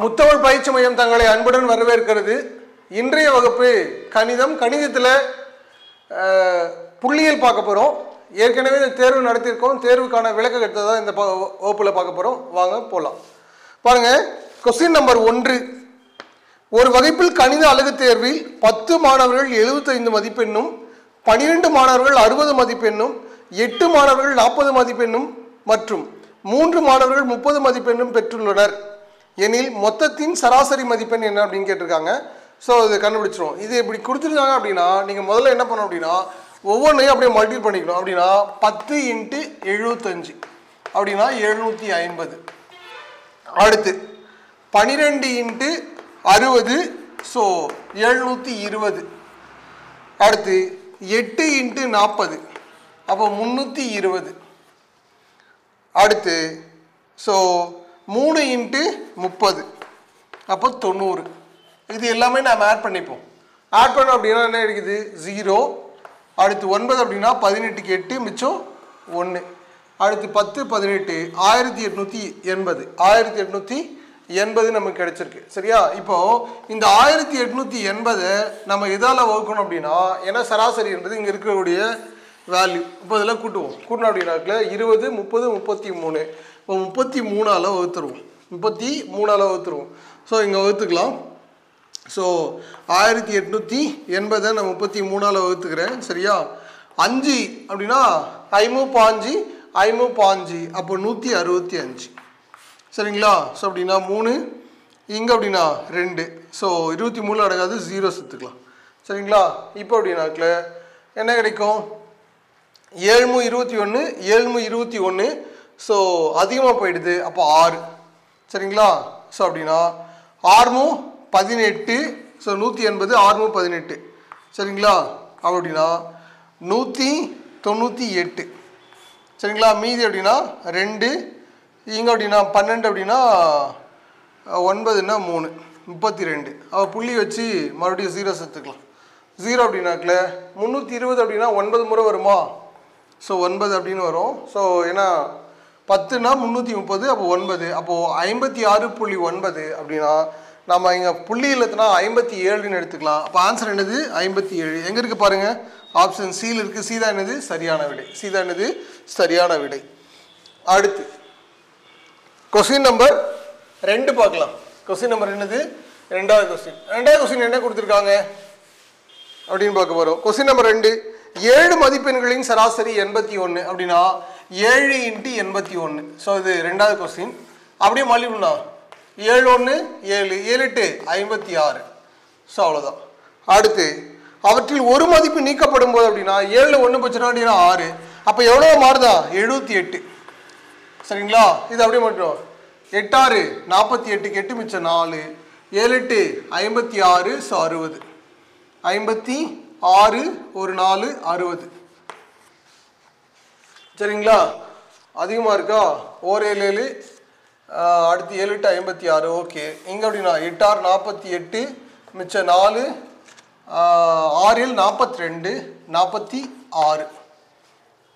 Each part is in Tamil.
முத்தமிழ் பயிற்சி மையம் தங்களை அன்புடன் வரவேற்கிறது. இன்றைய வகுப்பு கணிதம். கணிதத்தில் புள்ளியியல் பார்க்க போகிறோம். ஏற்கனவே இந்த தேர்வு நடத்தியிருக்கோம். தேர்வுக்கான விளக்கத்தை தான் இந்த வகுப்பில் பார்க்க போகிறோம். வாங்க போகலாம். பாருங்கள், கொஸ்டின் நம்பர் 1. ஒரு வகுப்பில் கணித அலகு தேர்வில் 10 மாணவர்கள் 75 மதிப்பெண்ணும், 12 மாணவர்கள் 60 மதிப்பெண்ணும், 8 மாணவர்கள் 40 மதிப்பெண்ணும் மற்றும் 3 மாணவர்கள் 30 மதிப்பெண்ணும் பெற்றுள்ளனர் எனில் மொத்தத்தின் சராசரி மதிப்பெண் என்ன அப்படின்னு கேட்டிருக்காங்க. ஸோ இது கண்டுபிடிச்சிரும். இது இப்படி கொடுத்துருக்காங்க அப்படின்னா நீங்கள் முதல்ல என்ன பண்ணணும் அப்படின்னா ஒவ்வொன்றையும் அப்படியே மல்டிபிள் பண்ணிக்கணும். அப்படின்னா 10 × 75 அப்படின்னா 750. அடுத்து 12 × 60 ஸோ 720. அடுத்து 8 × 40 அப்போ 320. அடுத்து ஸோ 3 × 30 அப்போ 90. இது எல்லாமே நாம் ஆட் பண்ணிப்போம். ஆட் பண்ணோம் அப்படின்னா என்ன இருக்குது? 0. அடுத்து 9 அப்படின்னா 18க்கு 8 மிச்சம் 1. அடுத்து 10 18 1880. 1880 நமக்கு கிடைச்சிருக்கு. சரியா? இப்போ இந்த 1880 நம்ம எதால் வகுக்கணும் அப்படின்னா, ஏன்னா சராசரி என்பது இங்கே இருக்கக்கூடிய வேல்யூ. இப்போ இதெல்லாம் கூட்டுவோம். கூட்டணும் அப்படின்னாக்கல 20 30 33. இப்போ 33ஆல் வகுத்துருவோம். 33ஆல் வகுத்துருவோம். ஸோ இங்கே வகுத்துக்கலாம். ஸோ 1880 நான் 33ஆல் வகுத்துக்கிறேன். சரியா? 5 அப்படின்னா 5 5 5 5 அப்போ 165. சரிங்களா? ஸோ அப்படின்னா 3 இங்கே அப்படின்னா 2. ஸோ 23 அடங்காது, 0 சேர்த்துக்கலாம். சரிங்களா? இப்போ அப்படின்னாக்கல என்ன கிடைக்கும்? 7 21 7 21. ஸோ அதிகமாக போயிடுது, அப்போ 6. சரிங்களா? ஸோ அப்படின்னா 6 18. ஸோ 180 6 18. சரிங்களா? அப்படின்னா 198. சரிங்களா? மீதி அப்படின்னா 2 இங்கே அப்படின்னா 12 அப்படின்னா 9ன்னா 3 32. அவள் புள்ளி வச்சு மறுபடியும் 0 சேர்த்துக்கலாம். 0 அப்படின்னாக்கல 320 அப்படின்னா 9 முறை வருமா? ஸோ 9 அப்படின்னு வரும். ஸோ ஏன்னா 10னா 330 அப்போ 9 அப்போது 56.9 அப்படின்னா நம்ம இங்கே புள்ளி இல்லைன்னா 57ன்னு எடுத்துக்கலாம். அப்போ ஆன்சர் என்னது? 57. எங்கே இருக்குது பாருங்கள்? ஆப்ஷன் சியில் இருக்குது. சி தான் என்னது? சரியான விடை. சி தான் என்னது? சரியான விடை. அடுத்து கொஸ்டின் நம்பர் 2 பார்க்கலாம். கொஸ்டின் நம்பர் என்னது? 2வது கொஸ்டின். 2வது கொஸ்டின் என்ன கொடுத்துருக்காங்க அப்படின்னு பார்க்க போகிறோம். Question number 2. 7 மதிப்பெண்களின் சராசரி 81 அப்படின்னா 7 × 81. ஸோ இது 2வது கொஸ்டின். அப்படியே மல்டிபிள்னா 7 1 7 7 8 56. ஸோ அவ்வளோதான். அடுத்து அவற்றில் ஒரு மதிப்பு நீக்கப்படும் போது அப்படின்னா 7ல் 1 போச்சுன்னா அப்படின்னா 6. அப்போ எவ்வளோ மாறுதா? 78. சரிங்களா? இது அப்படியே மட்டும் 8 6 48க்கு 8 மிச்சம் 4. 7 8 56. ஸோ 60. 56 ஒரு 4 60. சரிங்களா? அதிகமாக இருக்கா? 1 7 7. அடுத்து 7 8 56. ஓகே. இங்கே அப்படின்னா 8 6 48 மிச்சம் 4 6 7 42 46.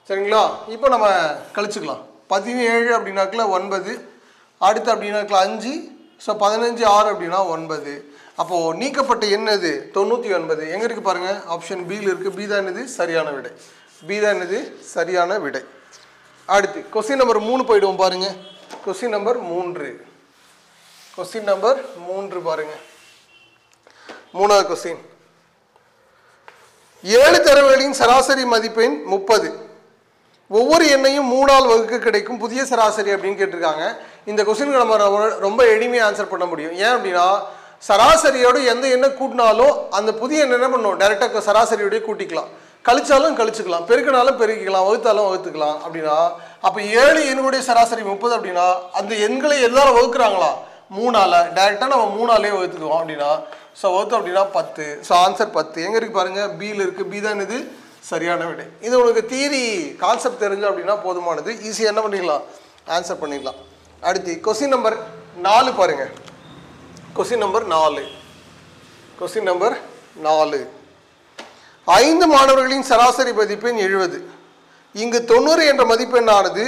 சரிங்களா? இப்போ நம்ம கழிச்சுக்கலாம். 17 அப்படின்னாக்கில் 9. அடுத்து அப்படின்னாக்கில் 5. ஸோ 15 6 அப்படின்னா 9. அப்போது நீக்கப்பட்ட என்னது? 99. எங்கே இருக்குது பாருங்கள்? ஆப்ஷன் பியில் இருக்குது. பி தான் என்னது? சரியான விடை. பி தான் என்னது? சரியான விடை. அடுத்து கொஸ்டின் நம்பர் 3 போயிடுவோம் பாருங்கள். Question number 3. கொஸ்டின் நம்பர் 3 பாருங்கள். 3வது கொஸ்டின். 7 தரவுகளின் சராசரி மதிப்பெண் 30. ஒவ்வொரு எண்ணையும் 3ஆல் வகுக்க கிடைக்கும் புதிய சராசரி அப்படின்னு கேட்டிருக்காங்க. இந்த கொஸ்டினுக்கு நம்ம ரொம்ப எளிமையாக ஆன்சர் பண்ண முடியும். ஏன் அப்படின்னா சராசரியோடு எந்த எண்ணை கூட்டினாலும் அந்த புதிய எண்ணை என்ன பண்ணணும்? டைரெக்டாக சராசரியோடய கூட்டிக்கலாம். கழிச்சாலும் கழிச்சுக்கலாம், பெருக்கினாலும் பெருக்கிக்கலாம், வகுத்தாலும் வகுத்துக்கலாம். அப்படின்னா அப்போ 7 எண்ணுடைய சராசரி 30 அப்படின்னா அந்த எண்களை எதால் வகுக்கிறாங்களா? 3ஆல். டைரெக்டாக நம்ம 3ஆலே வகுத்துக்குவோம். அப்படின்னா ஸோ வகுத்தோம் அப்படின்னா 10. So answer 10. எங்கே இருக்குது பாருங்கள்? பியில் இருக்குது. பி தான் இது சரியான விடை. இது உங்களுக்கு தியரி கான்செப்ட் தெரிஞ்சு அப்படின்னா போதுமானது. ஈஸியாக என்ன பண்ணிக்கலாம்? ஆன்சர் பண்ணிடலாம். அடுத்து கொஸ்டின் நம்பர் 4 பாருங்கள். Question number 4. Question number 4. 5 மாணவர்களின் சராசரி மதிப்பெண் 70. இங்கு 90 என்ற மதிப்பெண்ணானது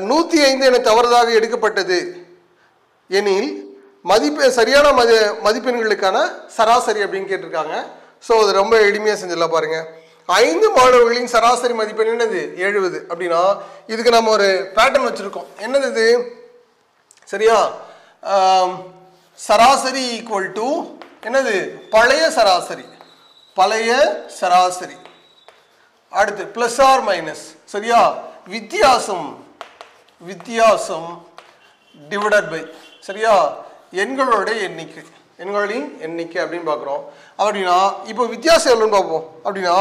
105 என தவறுதாக எடுக்கப்பட்டது எனில் சரியான மதிப்பெண்களுக்கான சராசரி அப்படின்னு கேட்டிருக்காங்க. ஸோ அது ரொம்ப எளிமையாக செஞ்சிடலாம் பாருங்க. 5 மாணவர்களின் சராசரி மதிப்பெண் என்னது 70 அப்படின்னா இதுக்கு நம்ம ஒரு பேட்டர்ன் வச்சிருக்கோம். என்னது இது? சரியா, சராசரி ஈக்குவல் டு என்னது பழைய சராசரி, பழைய சராசரி. அடுத்து பிளஸ் ஆர் மைனஸ். சரியா, வித்தியாசம், வித்தியாசம் டிவைடட் பை சரியா எண்களுடைய எண்ணிக்கை, எண்களின் எண்ணிக்கை அப்படின்னு பார்க்குறோம். அப்படின்னா இப்போ வித்தியாசம் எவ்வளோன்னு பார்ப்போம். அப்படின்னா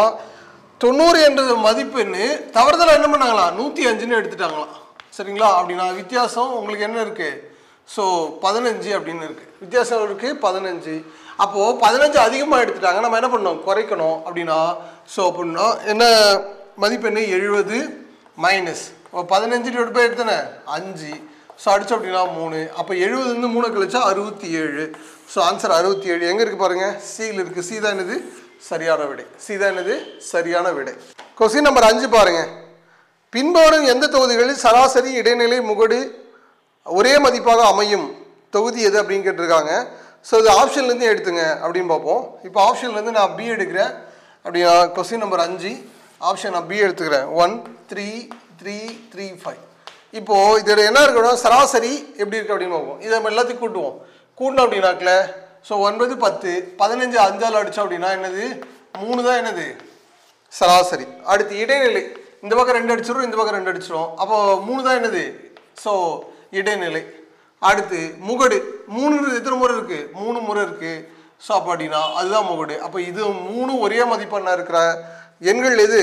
90 என்றது மதிப்பெண்ணு தவறுதலாக என்ன பண்ணாங்களாம் 105ன்னு எடுத்துட்டாங்களாம். சரிங்களா, அப்படின்னா வித்தியாசம் உங்களுக்கு என்ன இருக்குது? ஸோ 15 அப்படின்னு இருக்குது. வித்தியாசம் இருக்குது 15. அப்போது 15 அதிகமாக எடுத்துட்டாங்க, நம்ம என்ன பண்ணோம் குறைக்கணும். அப்படின்னா ஸோ அப்படின்னா என்ன மதிப்பெண்ணு 70 மைனஸ் 15 டிவைட் பை எடுத்தேனே 5. ஸோ அடித்தோம் அப்படின்னா 3. அப்போ 70 3 கழிச்சா 67. ஸோ ஆன்சர் 67 எங்கே இருக்குது பாருங்கள், சியில் இருக்குது. சி தான் என்னது சரியான விடை. சி தான் என்னது சரியான விடை. கொஸ்டின் நம்பர் 5 பாருங்கள். பின்வரும் எந்த தொகுதிகளில் சராசரி இடைநிலை முகடு ஒரே மதிப்பாக அமையும் தொகுதி எது அப்படின்னு கேட்டிருக்காங்க. ஸோ இது ஆப்ஷன்லேருந்து எடுத்துங்க அப்படின்னு பார்ப்போம். இப்போ ஆப்ஷன்லேருந்து நான் பி எடுக்கிறேன். அப்படின்னா கொஸ்டின் நம்பர் 5 ஆப்ஷன் நான் பி எடுத்துக்கிறேன். 1 3 3 3 5. இப்போது இதோட என்ன இருக்கணும், சராசரி எப்படி இருக்குது அப்படின்னு பார்ப்போம். இதை நம்ம எல்லாத்தையும் கூட்டுவோம். கூட்டணும் அப்படின்னாக்கல ஸோ 9 10 15 5ஆல் அடித்தோம் அப்படின்னா என்னது 3 தான் என்னது சராசரி. அடுத்து இடைநிலை, இந்த பக்கம் 2 அடிச்சிடும், இந்த பக்கம் 2 அடிச்சிடும், அப்போ 3 தான் என்னது ஸோ இடைநிலை. அடுத்து முகடு, 3 எத்தனை முறை இருக்குது 3 முறை இருக்குது. ஸோ அப்போ அப்படின்னா அதுதான் முகடு. அப்போ இது 3 ஒரே மதிப்பெண்ணாக இருக்கிற எண்கள் எது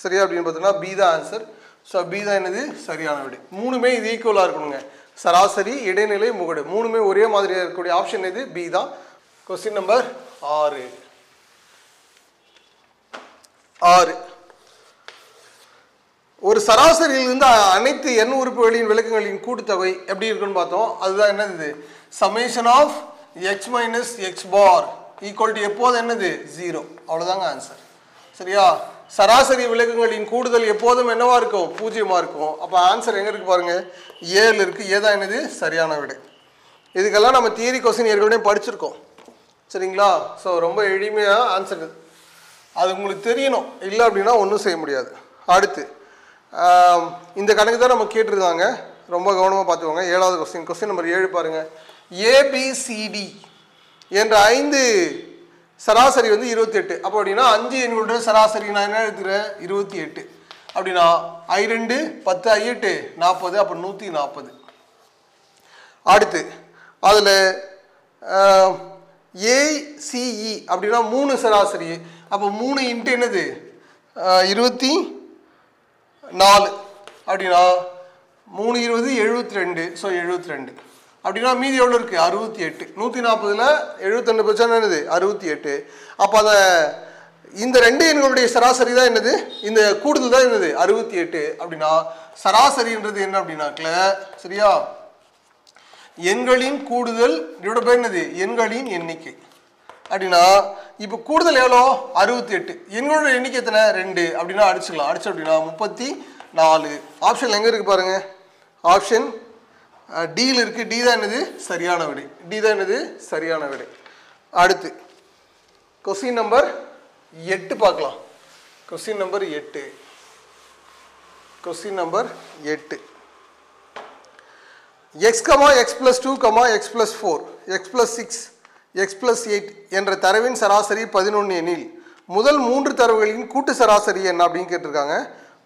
சரியா அப்படின்னு பார்த்தோம்னா பி தான் ஆன்சர். ஸோ பி தான் என்னது சரியான விடை. 3மே இது ஈக்குவலாக இருக்கணுங்க, சராசரி இடைநிலை முகடு 3மே ஒரே மாதிரியாக இருக்கக்கூடிய ஆப்ஷன் எது பி தான். Question number 6. ஒரு சராசரியிலிருந்து அனைத்து எண் உறுப்புகளின் விளக்கங்களின் கூட்டுத்தொகை எப்படி இருக்குன்னு பார்த்தோம். அதுதான் என்னது summation of x minus x bar equal to எப்போது என்னது 0. அவ்வளோதாங்க ஆன்சர். சரியா, சராசரி விளக்கங்களின் கூடுதல் எப்போதும் என்னவா இருக்கும் 0 இருக்கும். அப்போ ஆன்சர் எங்கே இருக்குது பாருங்கள் 7 இருக்குது. ஏதான் என்னது சரியான விடை. இதுக்கெல்லாம் நம்ம தியரி கொஸ்டின் ஏற்கனவே படிச்சிருக்கோம். சரிங்களா, ஸோ ரொம்ப எளிமையாக ஆன்சர் அது உங்களுக்கு தெரியணும், இல்லை அப்படின்னா ஒன்றும் செய்ய முடியாது. அடுத்து இந்த கணக்கு தான் நம்ம கேட்டிருக்காங்க, ரொம்ப கவனமாக பார்த்துக்கோங்க. 7வது கொஸ்டின், கொஸ்டின் நம்பர் 7 பாருங்கள். ஏபிசிடி என்ற 5 சராசரி வந்து 28. அப்போ அப்படின்னா 5 எண்களுடைய சராசரி நான் என்ன எடுத்துக்கிறேன் 28. அப்படின்னா I2 10 I8 40, அப்போ 140. அடுத்து அதில் ஏசிஇ அப்படின்னா 3 சராசரி. அப்போ 3 இன்ட்டு என்னது 24. அப்படின்னா 3 20 72. ஸோ 72. அப்படின்னா மீதி எவ்வளோ இருக்குது 68. 140ல் 72% என்னது 68. அப்போ அதை இந்த 2 எண்களுடைய சராசரி தான் என்னது, இந்த கூடுதல் தான் என்னது 68. அப்படின்னா சராசரின்றது என்ன அப்படின்னாக்கல சரியா எண்களின் கூடுதல் டிவைட் பை என்னது எண்களின் எண்ணிக்கை. அப்படின்னா இப்போ கூடுதல் எவ்வளோ 68, எண்களோட எண்ணிக்கை எத்தனை 2. அப்படின்னா அடிச்சுக்கலாம். அடிச்சு அப்படின்னா 34. ஆப்ஷன் எங்கே இருக்குது பாருங்கள், ஆப்ஷன் டியில் இருக்குது. டி தான் என்னது சரியான விடை. டி தான் என்னது சரியான விடை. அடுத்து கொஸ்டின் நம்பர் 8 பார்க்கலாம். Question number 8. Question number 8. x, x plus 2, x plus 4, x plus 6, x plus 8 என்ற தரவின் சராசரி 11 எனில் முதல் 3 தரவுகளின் கூட்டு சராசரி என்ன அப்படின்னு கேட்டிருக்காங்க.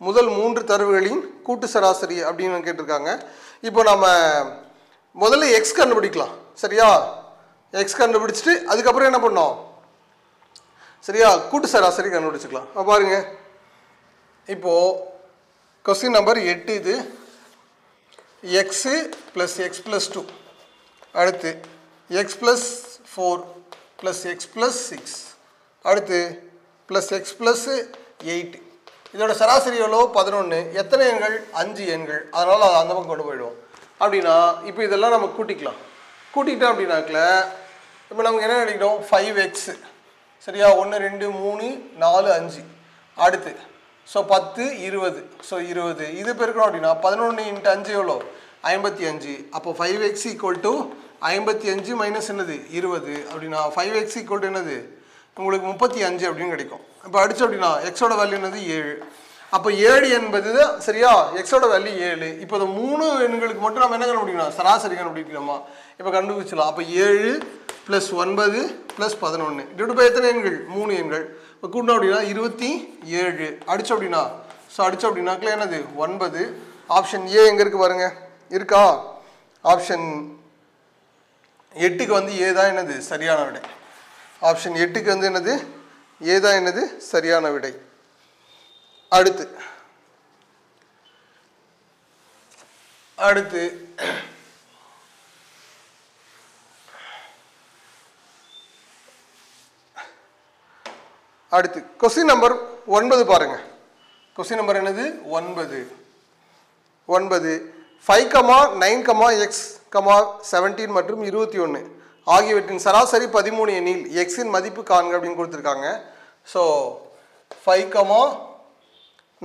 முதல் 3 தரவுகளின் கூட்டு சராசரி அப்படின்னு கேட்டிருக்காங்க. இப்போ நம்ம முதல்ல எக்ஸ் கண்டுபிடிக்கலாம். சரியா, எக்ஸ் கண்டுபிடிச்சிட்டு அதுக்கப்புறம் என்ன பண்ணோம் சரியா கூட்டு சராசரி கண்டுபிடிச்சிக்கலாம். பாருங்க, இப்போது கொஸ்டின் நம்பர் 8 இது எக்ஸு ப்ளஸ் எக்ஸ் ப்ளஸ் 2, அடுத்து X plus 4 plus X plus 6, அடுத்து ப்ளஸ் எக்ஸ் ப்ளஸ் 8. இதோட சராசரி எவ்வளோ 11. எத்தனை எண்கள் 5 எண்கள், அதனால் அது அந்த பக்கம் கொண்டு போயிடுவோம். அப்படின்னா இப்போ இதெல்லாம் நம்ம கூட்டிக்கலாம். கூட்டிக்கிட்டோம் அப்படின்னாக்கல இப்போ நமக்கு என்ன கிடைக்கும் 5x சரியா 1 2 3 4 5. அடுத்து ஸோ 10 20. ஸோ 20 இது பெருக்கணும் அப்படின்னா 11 × 5 எவ்வளோ 55. அப்போ 5x = 55 மைனஸ் என்னது 20 அப்படின்னா 5x ஈக்குவல் டு என்னது உங்களுக்கு 35 அப்படின்னு கிடைக்கும். இப்போ அடிச்சு அப்படின்னா எக்ஸோட வேல்யூ என்னது 7. அப்போ 7 என்பது சரியா எக்ஸோட வேல்யூ 7. இப்போ இந்த 3 எண்களுக்கு மட்டும் நம்ம என்ன கண்டுபிடிக்கணும் சராசரி கண்டுபிடிக்கணுமா இப்போ கண்டுபிடிச்சலாம். அப்போ 7 + 9 + 11 டிவைட் பை எத்தனை எண்கள் 3 எண்கள். இப்போ கூட்டணும் அப்படின்னா 27 அடிச்சு அப்படின்னா அடிச்சு அப்படின்னாக்கல என்னது 9. ஆப்ஷன் ஏ எங்கே இருக்குது பாருங்க இருக்கா. ஆப்ஷன் 8க்கு வந்து ஏ தான் என்னது சரியான விடை. ஆப்ஷன் 8க்கு வந்து என்னது ஏ தான் என்னது சரியான விடை. அடுத்து அடுத்து அடுத்து கொஸ்டின் நம்பர் 9 பாருங்க. கொஸ்டின் நம்பர் என்னது 9. 5, 9, x, 17 மற்றும் 21 ஆகியவற்றின் சராசரி 13 எண்ணில் எக்ஸின் மதிப்பு காண்க அப்படின்னு கொடுத்துருக்காங்க. ஸோ 5,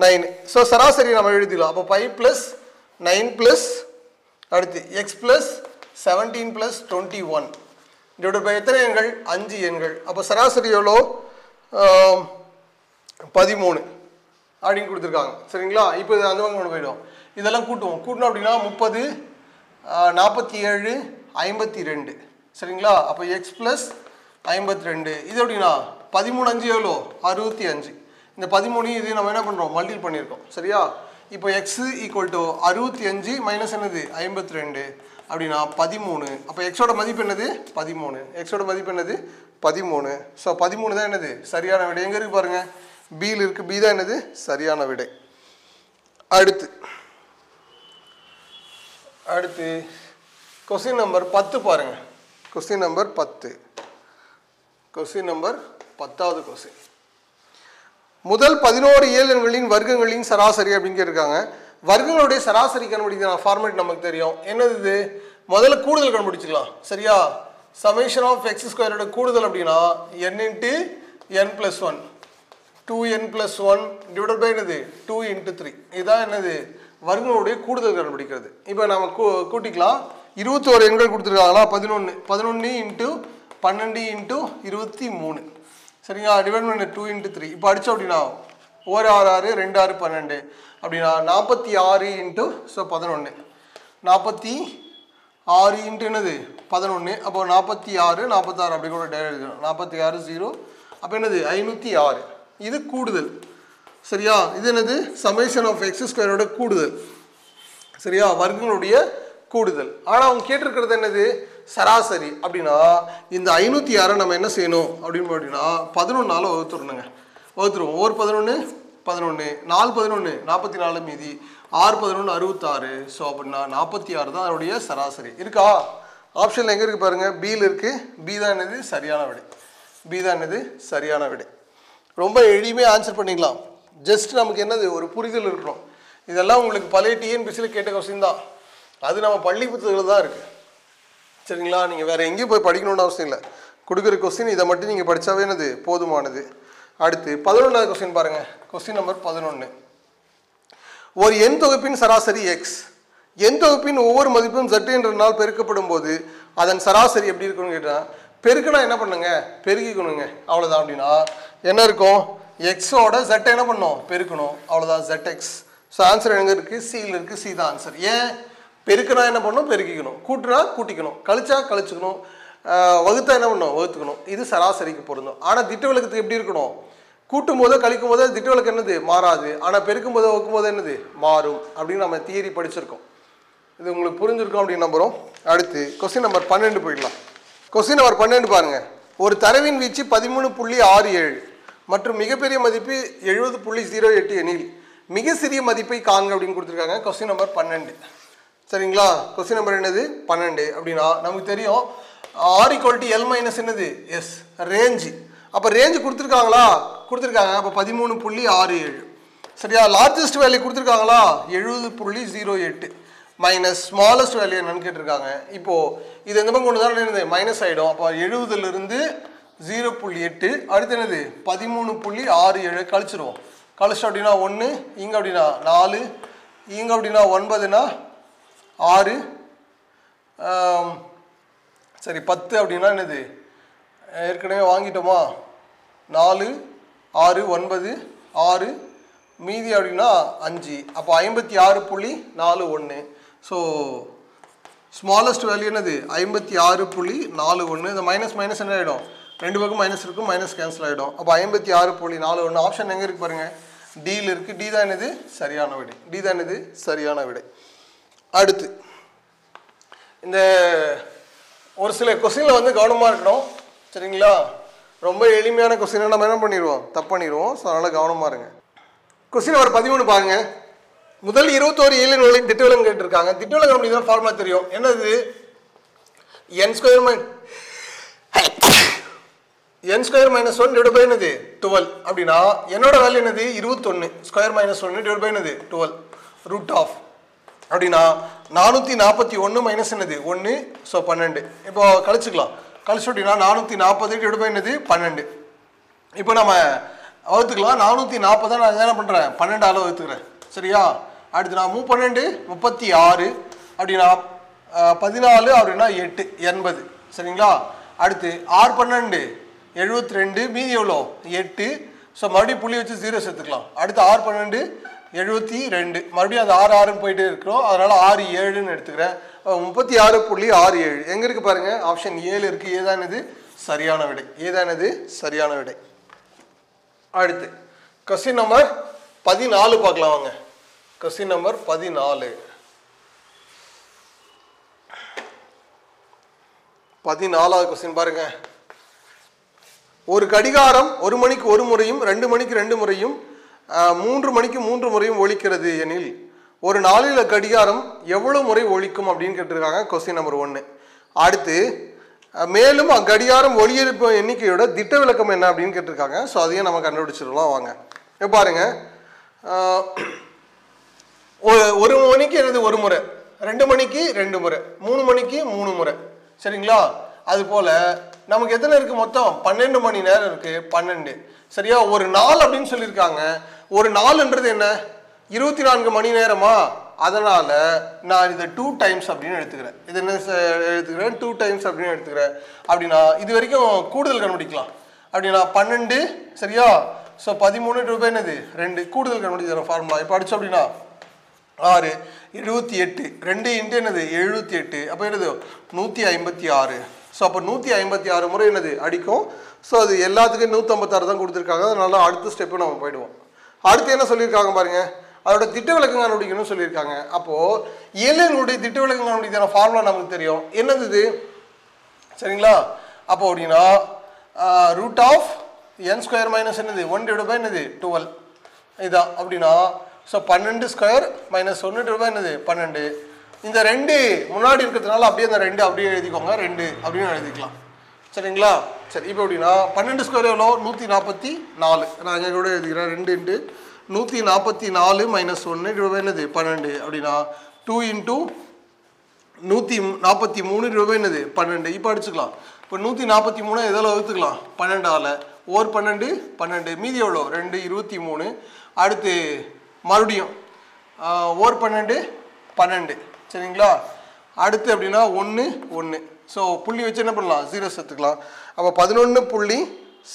9 ஸோ சராசரி நம்ம எழுதிடலாம். அப்போ 5 + 9 அடுத்து x + 17 + 21 டிவைட் பை எத்தனை எண்கள் 5 எண்கள். அப்போ சராசரி எவ்வளோ 13 அப்படின்னு கொடுத்துருக்காங்க சரிங்களா. இப்போ இது அந்த பக்கம் கொண்டு போயிடும். இதெல்லாம் கூட்டுவோம். கூட்டணும் அப்படின்னா 30, 47, 52 சரிங்களா. அப்போ x + 52 இது எப்படின்னா 13 5 எவ்வளோ 65. இந்த 13 இது நம்ம என்ன பண்ணுறோம் மல்டிபிள் பண்ணியிருக்கோம் சரியா. இப்போ x = 65 மைனஸ் என்னது 52 அப்படின்னா 13. அப்போ எக்ஸோட மதிப்பு என்னது 13. எக்ஸோட மதிப்பு என்னது 13. ஸோ 13 தான் என்னது சரியான விடை. எங்கே இருக்குது பாருங்கள் பியில் இருக்குது. பி தான் என்னது சரியான விடை. அடுத்து கொஸ்டின் நம்பர் 10 பாருங்கள். Question number 10. கொஸ்டின் நம்பர் 10வது கொஸ்டின். முதல் 11 இயலெண்களின் வர்க்கங்களின் சராசரி அப்படின்னு கேட்டிருக்காங்க. வர்க்கங்களுடைய சராசரி கண்டுபிடிக்கிற ஃபார்மேட் நமக்கு தெரியும். என்னது இது முதல்ல கூடுதல் கண்டுபிடிச்சிக்கலாம் சரியா. சமேஷன் ஆஃப் x ஸ்கொயரோட கூடுதல் அப்படின்னா n × n + 1 2n + 1 divide by என்னது 2 × 3 இதுதான் என்னது வர்க்கங்களுடைய கூடுதல் கண்டுபிடிக்கிறது. இப்போ நம்ம கூட்டிக்கலாம். 21 எண்கள் கொடுத்துருக்காங்களா 11 × 12 × 23 சரிங்களா. டிவைட் பண்ண 2 × 3 இப்போ அடித்தோம் அப்படின்னா 1 6 6 2 6 12 அப்படின்னா 46 × 11 46 × என்னது 11 அப்போ 46 46 அப்படி கூட டேரக்ட் எழுதணும். 46 0 அப்போ என்னது 506 இது கூடுதல் சரியா. இது என்னது சமேஷன் ஆஃப் x ஸ்கொயரோட கூடுதல் சரியா வர்க்கங்களுடைய கூடுதல். ஆனால் அவங்க கேட்டிருக்கிறது என்னது சராசரி அப்படின்னா இந்த 506 நம்ம என்ன செய்யணும் அப்படின்னு அப்படின்னா 11 வகுத்துடணுங்க. வகுத்துருவோம். 1 11 11 4 11 44 மீதி 6 11 66. ஸோ அப்படின்னா 46 தான் அதனுடைய சராசரி இருக்கா. ஆப்ஷனில் எங்கே இருக்குது பாருங்கள் பியில் இருக்குது. பி தான் என்னது சரியான விடை. பி தான் என்னது சரியான விடை. ரொம்ப எளிமையாக ஆன்சர் பண்ணிக்கலாம். ஜஸ்ட் நமக்கு என்னது ஒரு புரிதல் இருக்கணும். இதெல்லாம் உங்களுக்கு பழைய டிஎன்பிசியில் கேட்ட கொஸ்டின் தான். அது நம்ம பள்ளி புத்தகத்தில் தான் இருக்குது சரிங்களா. நீங்கள் வேறு எங்கேயும் போய் படிக்கணும்னு அவசியம் இல்லை. கொடுக்குற கொஸ்டின் இதை மட்டும் நீங்கள் படித்தாவே என்னது போதுமானது. அடுத்து 11வது கொஸ்டின் பாருங்கள். Question number 11. ஒரு எண் தொகுப்பின் சராசரி எக்ஸ். எண் தொகுப்பின் ஒவ்வொரு மதிப்பும் z என்ற நாள் பெருக்கப்படும் போது அதன் சராசரி எப்படி இருக்குன்னு கேட்டால் பெருக்குனா என்ன பண்ணுங்க பெருக்கிக்கணுங்க அவ்வளோதான். அப்படின்னா என்ன இருக்கும் எக்ஸோட z என்ன பண்ணணும் பெருக்கணும் அவ்வளோதான் zx. ஸோ ஆன்சர் எங்கே இருக்குது சியில் இருக்குது. சி தான் ஆன்சர். ஏன் பெருக்குனா என்ன பண்ணணும் பெருக்கிக்கணும், கூட்டுனா கூட்டிக்கணும், கழிச்சா கழிச்சுக்கணும், வகுத்தா என்ன பண்ணணும் வகுத்துக்கணும். இது சராசரிக்கு பொருந்தும். ஆனால் திட்ட விலக்கத்துக்கு எப்படி இருக்கணும் கூட்டும் போதோ கழிக்கும் போதோ திட்ட விலக்கு என்னது மாறாது. ஆனால் பெருக்கும் போதோ வகுக்கும் போதோ என்னது மாறும் அப்படின்னு நம்ம தியரி படிச்சிருக்கோம். இது உங்களுக்கு புரிஞ்சிருக்கும் அப்படின்னு நம்புகிறோம். அடுத்து கொஸ்டின் நம்பர் 12 போயிடலாம். கொஸ்டின் நம்பர் 12 பாருங்க. ஒரு தரவின் வீச்சு 13.67 மற்றும் மிகப்பெரிய மதிப்பு 70.08 எனில் மிக சிறிய மதிப்பை காண்க அப்படின்னு கொடுத்துருக்காங்க. கொஸ்டின் நம்பர் 12 சரிங்களா. கொஸ்டின் நம்பர் என்னது 12 அப்படின்னா நமக்கு தெரியும் r = l - என்னது s ரேஞ்சு. அப்போ ரேஞ்சு கொடுத்துருக்காங்களா கொடுத்துருக்காங்க. அப்போ 13.67 சரியா. லார்ஜஸ்ட் வேல்யூ கொடுத்துருக்காங்களா 70.08 மைனஸ் ஸ்மாலஸ்ட் வேல்யூ என்னன்னு கேட்டிருக்காங்க. இப்போது இது எந்த பக்கம் கொண்டு தான் என்னது மைனஸ் ஆகிடும். அப்போ 70லிருந்து 0.8 அடுத்து என்னது 13.67 கழிச்சிருவோம். கழிச்சோம் அப்படின்னா 1 இங்கே அப்படின்னா 4 இங்கே அப்படின்னா 9னா 6 சரி 10 அப்படின்னா என்னது, ஏற்கனவே வாங்கிட்டோமா, 4 6 9 6 மீதி அப்படின்னா 5, அப்போ 56.41. ஸோ ஸ்மாலஸ்ட் வேல்யூ என்னது 56.41. இந்த மைனஸ் மைனஸ் என்ன ஆகிடும், ரெண்டு பக்கம் மைனஸ் இருக்கும், மைனஸ் கேன்சல் ஆகிடும். அப்போ 56.41 ஆப்ஷன் எங்கே இருக்குது பாருங்கள், டியில் இருக்குது. டி தான் என்னது சரியான விடை, டி தான் என்னது சரியான விடை. அடுத்து இந்த ஒரு சில கொஸ்டினில் வந்து கவனமாக இருக்கணும் சரிங்களா. ரொம்ப எளிமையான கொஸ்டினை நம்ம என்ன பண்ணிடுவோம், தப்பு பண்ணிடுவோம். ஸோ அதனால் கவனமாக இருங்க. கொஸ்டின் நம்பர் 13 பாருங்க. முதல் 21 ஏலியன்களின் திட்டவிலக்கம் கேட்டிருக்காங்க. திட்டவிலக்கம் அப்படிங்கிற ஃபார்முலா தெரியும், என்னது n square minus 1 divide by என்னது 12 அப்படின்னா என்னோட வேல்யூ என்னது 21 ஸ்கொயர் மைனஸ் 1 டிவைட் பை என்னது 12 ரூட் ஆஃப் அப்படின்னா 441 மைனஸ் என்னது 1, ஸோ 12. இப்போ கழிச்சுக்கலாம், கழிச்சு அப்படின்னா 440 டிவைட் பை என்னது 12. இப்போ நம்ம வகுத்துக்கலாம். 440 நான் என்ன பண்ணுறேன் 12 வகுத்துக்கிறேன் சரியா. அடுத்து நான் 12 36 அப்படின்னா 14 அப்படின்னா 8 80 சரிங்களா. அடுத்து 6 12 72 மீதி எவ்வளோ 8. ஸோ மறுபடியும் புள்ளி வச்சு 0 சேர்த்துக்கலாம். அடுத்து 6 12 72 மறுபடியும் அது 6 6ன்னு போயிட்டே இருக்கிறோம், அதனால் 6 7ன்னு எடுத்துக்கிறேன். 36.67 எங்கே இருக்குது பாருங்கள், ஆப்ஷன் 7 இருக்குது. ஏதானது சரியான விடை, ஏதானது சரியான விடை. அடுத்து கொஸ்டின் நம்பர் 14 பார்க்கலாம் வாங்க. Question number 14. 14வது கொஸ்டின் பாருங்க. ஒரு கடிகாரம் 1 மணிக்கு 1 முறையும் 2 மணிக்கு 2 முறையும் 3 மணிக்கு 3 முறையும் ஒலிக்கிறது எனில் ஒரு நாளில் கடிகாரம் எவ்வளவு முறை ஒலிக்கும் அப்படின்னு கேட்டிருக்காங்க. Question number 1. அடுத்து மேலும் அக்கடிகாரம் ஒலியெழுப்பு எண்ணிக்கையோட திட்ட விளக்கம் என்ன அப்படின்னு கேட்டிருக்காங்க. ஸோ அதையும் நம்ம கண்டுபிடிச்சிடலாம் வாங்க. இப்போ பாருங்க, 1 மணிக்கு என்னது 1 முறை, 2 மணிக்கு 2 முறை, 3 மணிக்கு 3 முறை சரிங்களா. அது போல நமக்கு எத்தனை இருக்கு மொத்தம் 12 மணி நேரம் இருக்கு, 12 சரியா. ஒரு நாள் அப்படின்னு சொல்லியிருக்காங்க. ஒரு நாள்ன்றது என்ன 24 மணி நேரமா, அதனால நான் இதை 2 டைம்ஸ் அப்படின்னு எடுத்துக்கிறேன். இது என்ன எடுத்துக்கிறேன் 2 டைம்ஸ் அப்படின்னு எடுத்துக்கிறேன். அப்படின்னா இது வரைக்கும் கூடுதல் கண்டுபிடிக்கலாம். அப்படின்னா 12 சரியா. ஸோ 13 ரூபாய் என்னது 2 கூடுதல் கண்டுபிடிக்கிற ஃபார்முலா. இப்போ அடிச்சோம் அப்படின்னா 6 78 2 இன்ட்டு என்னது 78, அப்போ என்னது 156. ஸோ அப்போ 156 முறை என்னது அடிக்கும். ஸோ அது எல்லாத்துக்கும் 156 தான் கொடுத்துருக்காங்க. அதனால அடுத்த ஸ்டெப்பு நம்ம போயிடுவோம். அடுத்து என்ன சொல்லியிருக்காங்க பாருங்க, அதோட திட்ட விளக்கம் கண்டுபிடிக்கணும்னு சொல்லியிருக்காங்க. அப்போது ஏலியன்களுடைய திட்ட விளக்கம் கண்டுபிடிக்கிற ஃபார்முலா நமக்கு தெரியும், என்னது இது சரிங்களா. அப்போ அப்படின்னா root of n square minus என்னது 1 டிவைட் பை என்னது 12 இதுதான். அப்படின்னா so 12 square minus 1 divide by என்னது 12. இந்த 2 முன்னாடி இருக்கிறதுனால அப்படியே அந்த 2 அப்படியே எழுதிக்கோங்க, 2 அப்படின்னு எழுதிக்கலாம் சரிங்களா. சரி இப்போ அப்படின்னா 12 ஸ்கொயர் எவ்வளோ 144. நான் இங்கே கூட எழுதிக்கிறேன் 2 இன்ட்டு 144 மைனஸ் 1 டிவைட் என்னது 12 அப்படின்னா 2 இன்ட்டு 143 டிவைட் என்னது 12. இப்போ அடிச்சுக்கலாம். இப்போ 143 எதில் வகுத்துக்கலாம் 12ஆல். ஓர் 12 12 மீதி எவ்வளோ 2 23. அடுத்து மறுபடியும் ஓர் 12 12 சரிங்களா. அடுத்து அப்படின்னா 1 1. ஸோ புள்ளி வச்சு என்ன பண்ணலாம் 0 சேர்த்துக்கலாம். அப்போ 11 புள்ளி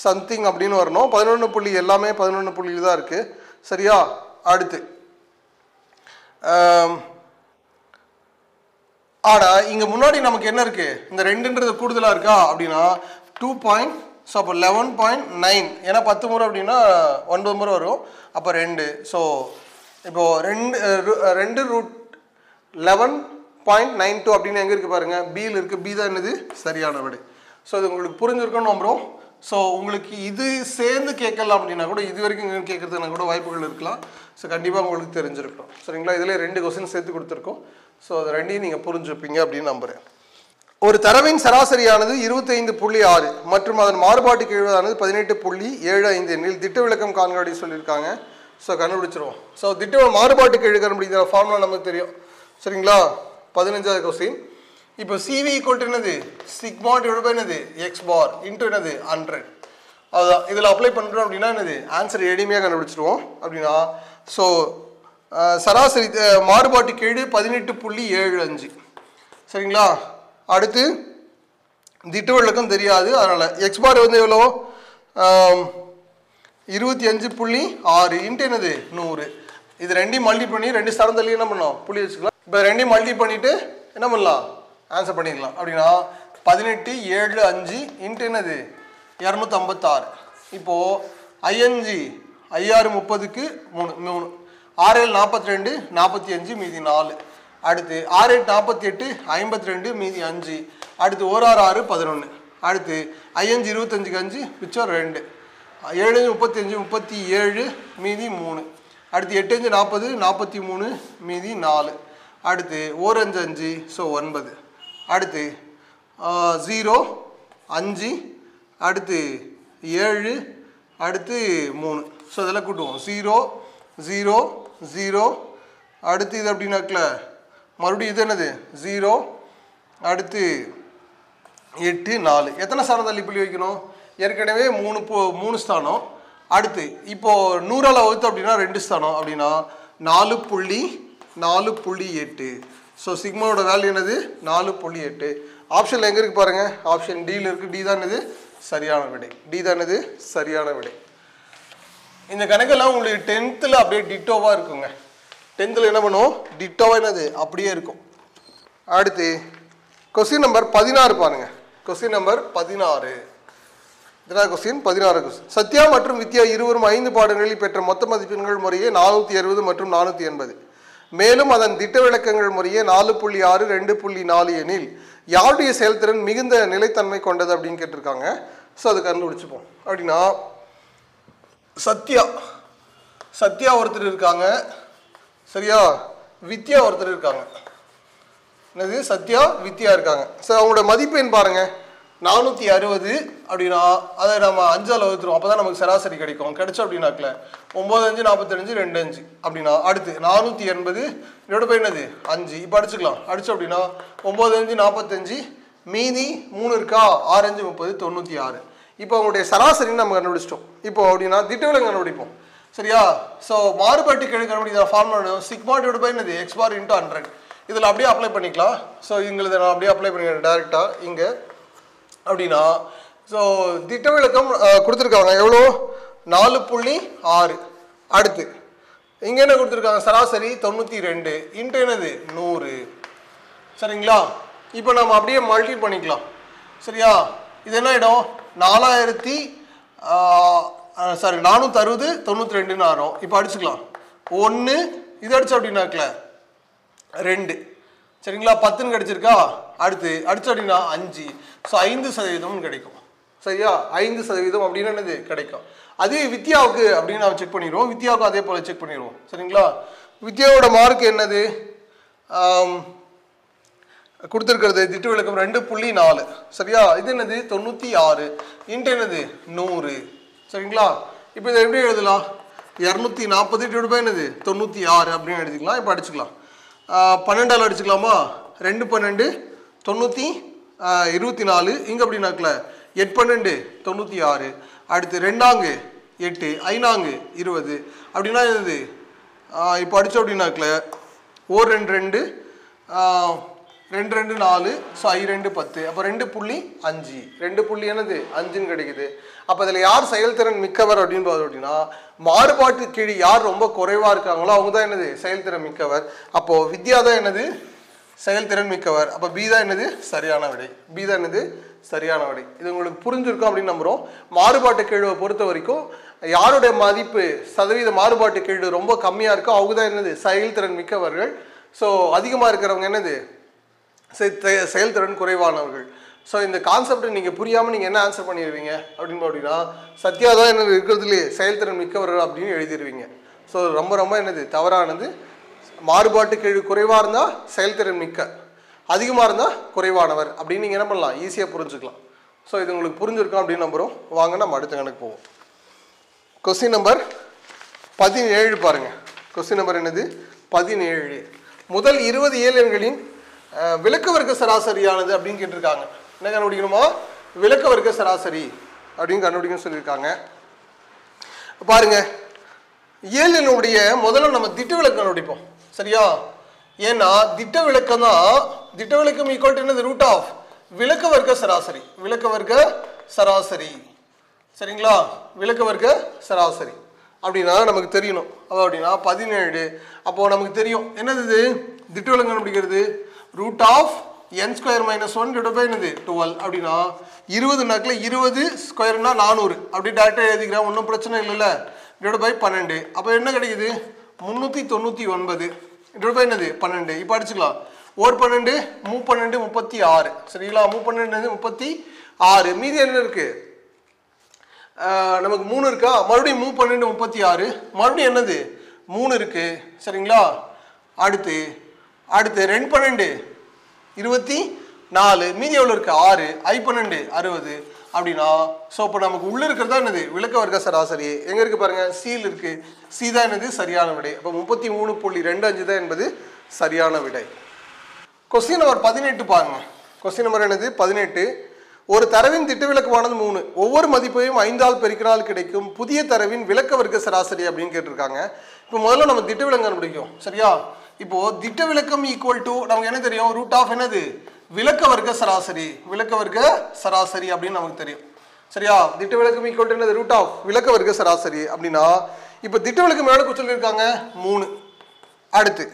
சம்திங் அப்படின்னு வரணும். 11 புள்ளி எல்லாமே 11 புள்ளியில் தான் இருக்குது சரியா. அடுத்து ஆனால் இங்கே முன்னாடி நமக்கு என்ன இருக்குது, இந்த 2ன்றது கூடுதலாக இருக்கா அப்படின்னா 2. ஸோ அப்போ 11.9 ஏன்னா 10 முறை அப்படின்னா 9 முறை வரும். அப்போ 2. ஸோ இப்போது 2 ரூட் 11.92 அப்படின்னு எங்கே இருக்குது பாருங்கள், பியில் இருக்குது. பி தான் என்னது சரியான விடை. ஸோ இது உங்களுக்கு புரிஞ்சிருக்கோன்னு நம்புகிறோம். ஸோ உங்களுக்கு இது சேர்ந்து கேட்கலாம் அப்படின்னா கூட இது வரைக்கும் கேட்குறதுக்கு கூட வாய்ப்புகள் இருக்கலாம். ஸோ கண்டிப்பாக உங்களுக்கு தெரிஞ்சிருக்கணும் சரிங்களா. இதில் 2 கொஸ்டின் சேர்த்து கொடுத்துருக்கோம். ஸோ அது 2ஐயும் நீங்கள் புரிஞ்சுப்பீங்க அப்படின்னு நம்புகிறேன். ஒரு தரவின் சராசரியானது 25.6 மற்றும் அதன் மாறுபாட்டுக்கு எழுவதானது 18.75 எண்ணில் திட்ட விளக்கம் காண்க அப்படின்னு சொல்லியிருக்காங்க. ஸோ கண்டுபிடிச்சிருவோம். ஸோ திட்ட மாறுபாட்டுக்கு எழுக அப்படிங்கிற ஃபார்முலா நமக்கு தெரியும் சரிங்களா. 15வது கொஸ்டின். இப்போ சிவி ஈக்குவல் டு என்னது சிக்மா டிவைட் பை என்னது எக்ஸ் பார் இன்ட்டு என்னது 100. அதுதான் இதில் அப்ளை பண்ணுறோம் அப்படின்னா என்னது ஆன்சர் எளிமையாக கண்டுபிடிச்சிருவோம். அப்படின்னா ஸோ சராசரி மாறுபாட்டு கீழ் 18.75 சரிங்களா. அடுத்து திட்ட விலக்கம் தெரியாது. அதனால் எக்ஸ் பார் வந்து எவ்வளோ 25.6 இன்ட்டு என்னது 100. இது ரெண்டையும் மல்டி பண்ணி 2 ஸ்தானம் தள்ளி என்ன பண்ணலாம் புள்ளி வச்சுக்கலாம். இப்போ ரெண்டையும் மல்டி பண்ணிவிட்டு என்ன பண்ணலாம் ஆன்சர் பண்ணிக்கலாம். அப்படின்னா 18 7 5 இன்ட்டு என்னது 256. இப்போது 5 5 30க்கு 3 3 6 42 45 மீதி 4. அடுத்து 6 48 52 மீதி 5. அடுத்து 1 6 11. அடுத்து 5 25க்கு 5 மிச்சம் 2. 7 35 37 மீதி 3. அடுத்து 8 40 43 மீதி 4. அடுத்து 1 5 5 ஸோ 9. அடுத்து 0 5 அடுத்து 7 அடுத்து 3. ஸோ இதெல்லாம் கூட்டுவோம் 0 0 0. அடுத்து இது அப்படின்னாக்கல மறுபடியும் இது என்னது 0 அடுத்து 8 4. எத்தனை ஸ்தானம் தள்ளி புள்ளி வைக்கணும்? ஏற்கனவே 3 ஸ்தானம். அடுத்து இப்போது 100ஆல் வகுத்து அப்படின்னா 2 ஸ்தானம். அப்படின்னா 4.8. ஸோ சிக்மாவோட வேல்யூ என்னது 4.8. ஆப்ஷனில் எங்கே இருக்குது பாருங்கள், ஆப்ஷன் டியில் இருக்குது. டி தான் இது சரியான விடை. டி தான் இது சரியான விடை. இந்த கணக்கெல்லாம் உங்களுக்கு 10th அப்படியே டிட்டோவாக இருக்குங்க. 10th என்ன பண்ணுவோம் டிட்டோவாக என்னது அப்படியே இருக்கும். அடுத்து கொஸ்டின் நம்பர் 16 பாருங்கள். Question number 16. Question 16 question. Sathya மற்றும் வித்யா இருவரும் 5 பாடங்களில் பெற்ற மொத்த மதிப்பெண்கள் முறையே 460 மற்றும் 480. மேலும் அதன் திட்ட விளக்கங்கள் முறையே 4.6 2.4 எனில் யாருடைய செயல்திறன் மிகுந்த நிலைத்தன்மை கொண்டது அப்படின்னு கேட்டிருக்காங்க. ஸோ அது கண்டுபிடிச்சிப்போம். அப்படின்னா சத்யா ஒருத்தர் இருக்காங்க, சரியா, வித்யா ஒருத்தர் இருக்காங்க. என்னது சத்யா வித்யா இருக்காங்க. ஸோ அவங்களோட மதிப்பெண் பாருங்கள் 460. அப்படின்னா அதை நம்ம 5ஆல் வகுத்துருவோம். அப்போ தான் நமக்கு சராசரி கிடைக்கும். கிடைச்சோம் அப்படின்னாக்கல 9 5 45 2 5. அப்படின்னா அடுத்து 480 இதோட போய் என்னது 5. இப்போ அடிச்சுக்கலாம். அடித்தோம் அப்படின்னா 9 5 45 மீதி 3 இருக்கா 6 5 30 96. இப்போ அவங்களுடைய சராசரின்னு நம்ம கண்டுபிடிச்சிட்டோம். இப்போ அப்படின்னா திட்டவிலங்கு கண்டுபிடிப்போம், சரியா. ஸோ மாறுபாட்டு கெழு கண்டுபிடிக்கிற ஃபார்முலா சிக்மா டிவைட் பை என்னது எக்ஸ் பார் இன்ட்டு 100. இதில் அப்படியே அப்ளை பண்ணிக்கலாம். ஸோ இதில் நான் அப்படியே அப்ளை பண்ணிக்கிறேன் டேரெக்டாக இங்கே. அப்படின்னா ஸோ திட்ட விலக்கம் கொடுத்துருக்காங்க எவ்வளோ 4.6. அடுத்து இங்கே என்ன கொடுத்துருக்காங்க சராசரி 92 இன்ட்டு என்னது 100, சரிங்களா. இப்போ நம்ம அப்படியே மல்டி பண்ணிக்கலாம், சரியா. இது என்ன ஆகிடும் 460 92 ஆகும். இப்போ அடிச்சுக்கலாம் 1 இது அடிச்சு அப்படின்னாக்கல 2, சரிங்களா. 10ன்னு கிடச்சிருக்கா. அடுத்து அடிச்சு அப்படின்னா 5. ஸோ 5% கிடைக்கும், சரியா. 5% அப்படின்னு என்னது கிடைக்கும். அதே வித்யாவுக்கு அப்படின்னு நம்ம செக் பண்ணிடுவோம். வித்யாவுக்கு அதே போல் செக் பண்ணிடுவோம், சரிங்களா. வித்யாவோட மார்க் என்னது கொடுத்துருக்கிறது திட்ட விலக்கம் 2.4, சரியா. இது என்னது 96 இன்ட்டு என்னது 100, சரிங்களா. இப்போ இதை எப்படி எழுதலாம் 240 டிவைட் பை என்னது 96 அப்படின்னு எழுதிக்கலாம். இப்போ அடிச்சுக்கலாம் 12ஆல் அடிச்சுக்கலாமா. 2 12 24. இங்கே அப்படின்னாக்கல 8 12 96. அடுத்து 2 8 5 20. அப்படின்னா இது இப்போ அடித்தோம் அப்படின்னாக்கல 1 2 2 2 4. ஸோ 2 10. அப்போ 2.5 என்னது 5ன்னு கிடைக்குது. அப்போ அதில் யார் செயல்திறன் மிக்கவர் அப்படின்னு பார்த்தோம் அப்படின்னா மாறுபாட்டு கீழ் யார் ரொம்ப குறைவாக இருக்காங்களோ அவங்க தான் என்னது செயல்திறன் மிக்கவர். அப்போது வித்யா தான் என்னது செயல்திறன் மிக்கவர். அப்போ பி தான் என்னது சரியான விடை. பி தான் என்னது சரியான விடை. இது உங்களுக்கு புரிஞ்சிருக்கும் அப்படின்னு நம்புகிறோம். மாறுபாட்டு கீழ்வை பொறுத்த வரைக்கும் யாருடைய மதிப்பு சதவீத மாறுபாட்டு கீழ் ரொம்ப கம்மியாக இருக்கோ அவங்க தான் என்னது செயல்திறன் மிக்கவர்கள். ஸோ அதிகமாக இருக்கிறவங்க என்னது செயல்திறன் குறைவானவர்கள். ஸோ இந்த கான்செப்டை நீங்கள் புரியாமல் நீங்கள் என்ன ஆன்சர் பண்ணிடுவீங்க அப்படின்னு அப்படின்னா சத்யா தான் என்ன இருக்கிறதுலே செயல்திறன் மிக்கவர்கள் அப்படின்னு எழுதிடுவீங்க. ஸோ ரொம்ப ரொம்ப என்னது தவறானது. மாறுபாட்டு கீழ் குறைவாக இருந்தால் செயல்திறன் மிக்க, அதிகமாக இருந்தால் குறைவானவர் அப்படின்னு நீங்கள் என்ன பண்ணலாம் ஈஸியாக புரிஞ்சுக்கலாம். ஸோ இது உங்களுக்கு புரிஞ்சிருக்கும் அப்படின்னு நம்புகிறோம். வாங்க நம்ம அடுத்த கணக்கு போவோம். கொஸ்டின் நம்பர் 17 பாருங்கள். கொஸ்டின் நம்பர் என்னது 17. முதல் 20 இயலெண்களின் விளக்க வர்க்க சராசரியானது அப்படின்னு கேட்டிருக்காங்க. என்ன கண்டுபிடிக்கணுமா விளக்க வர்க்க சராசரி அப்படின்னு கண்டுபிடிக்கணும்னு சொல்லியிருக்காங்க. பாருங்க இயலினுடைய முதல்ல நம்ம திட்ட விலக்கம் கண்டுபிடிப்போம், சரியா. ஏன்னா திட்ட விலக்கம் தான் திட்ட விலக்கம் ஈக்குவல் டு என்னது ரூட் ஆஃப் விளக்க வர்க்க சராசரி, விளக்க வர்க்க சராசரி. சரிங்களா? விளக்க வர்க்க சராசரி அப்படின்னா நமக்கு தெரியணும். அப்படின்னா 17. அப்போ நமக்கு தெரியும் என்னது இது திட்ட விலக்கம் கண்டுபிடிக்கிறது root of n square minus 1 divide by என்னது 12. அப்படின்னா 20 நாக்கில் 20 ஸ்கொயர்னா 400 அப்படி டேரக்டாக எழுதிக்கிறேன், ஒன்றும் பிரச்சனை இல்லைல்ல. Divide by 12. அப்போ என்ன கிடைக்குது 399 டிவைட் பை என்னது 12. இப்போ அடிச்சுக்கலாம். 12 3 36. சரிங்களா? 3 36. மீதி என்ன இருக்கு நமக்கு 3 இருக்கா, மறுபடியும் 3 36. மறுபடியும் என்னது 3 இருக்கு. சரிங்களா? அடுத்து 2 12 24. மீதி எவ்வளோ இருக்கு 6. I 12 60. அப்படின்னா ஸோ இப்போ நமக்கு உள்ள இருக்கிறதா என்னது விளக்க வர்க்க சராசரி. எங்க இருக்கு பாருங்க, சீல் இருக்கு. சி தான் என்னது சரியான விடை. அப்போ 33.25 தான் என்பது சரியான விடை. கொஸ்டின் நம்பர் 18 பாருங்க. கொஸ்டின் நம்பர் என்னது 18. ஒரு தரவின் திட்ட விலக்கமானது 3. ஒவ்வொரு மதிப்பையும் 5 ஆல் பெருக்கினால் கிடைக்கும் புதிய தரவின் விளக்க வர்க்க சராசரி அப்படின்னு கேட்டிருக்காங்க. இப்போ முதல்ல நம்ம திட்ட விலக்கம் கண்டுபிடிக்கும். சரியா? இப்போ திட்ட விலக்கம் ஈக்குவல் டு நமக்கு என்ன தெரியும், ரூட் ஆஃப் என்னது விளக்க வர்க்க சராசரி, விளக்க வர்க்க சராசரி அப்படின்னு நமக்கு தெரியும். சரியா? திட்ட விலக்கம் ஈக்குவல் டு என்னது ரூட் ஆஃப் விளக்க வர்க்க சராசரி. அப்படின்னா இப்போ திட்ட விலக்கம் எவ்வளோ சொல்லியிருக்காங்க 3. அடுத்து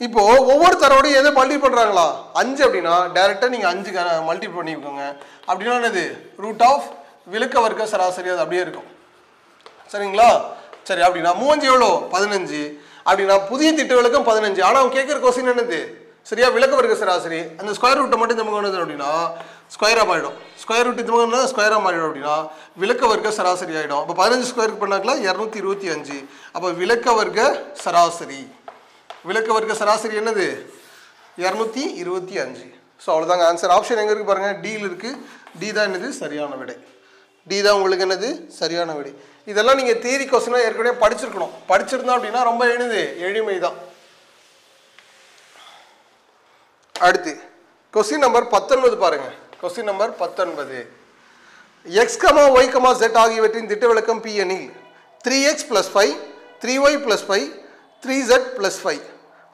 இப்போ ஒவ்வொரு தரவோடையும் எதை மல்டிபிள் பண்ணுறாங்களா 5 அப்படின்னா டேரெக்டாக நீங்கள் 5 மல்டிபிள் பண்ணிக்கோங்க. அப்படின்னா என்னது ரூட் ஆஃப் விளக்க வர்க்க சராசரி அது அப்படியே இருக்கும். சரிங்களா? சரி, அப்படின்னா 3 எவ்வளோ 15. அப்படின்னா புதிய திட்ட விலக்கம் 15. ஆனால் அவங்க கேட்குற கொஸ்டின் என்னது சரியா விளக்க வர்க்க சராசரி. அந்த ஸ்கொயர் ரூட்டை மட்டும் நம்ம கொண்டு அப்படின்னா ஸ்கொயராக மாறிடும். ஸ்கொயர் ரூட் இது ஸ்கொயராக மாறிடும். அப்படின்னா விளக்க வர்க்க சராசரி ஆகிடும். அப்போ 15 ஸ்கொயருக்கு பண்ணாக்கல 225. அப்போ விளக்க வர்க்க சராசரி, விளக்க வர்க்க சராசரி என்னது 225. ஸோ அவ்வளோதாங்க ஆன்சர். ஆப்ஷன் எங்கே இருக்குது பாருங்கள், டியில் இருக்குது. டி தான் என்னது சரியான விடை. டி தான் உங்களுக்கு என்னது சரியான விடை. இதெல்லாம் நீங்கள் தியரி கொஸ்டினாக ஏற்கனவே படிச்சிருக்கணும். படிச்சிருந்தோம் அப்படின்னா ரொம்ப எளிமை தான். அடுத்து கொஸ்டின் நம்பர் 19 பாருங்க. Question number 19. x, y, z ஆகியவற்றின் திட்ட விலக்கம் P எனில் 3x + 5 3y + 5 3z + 5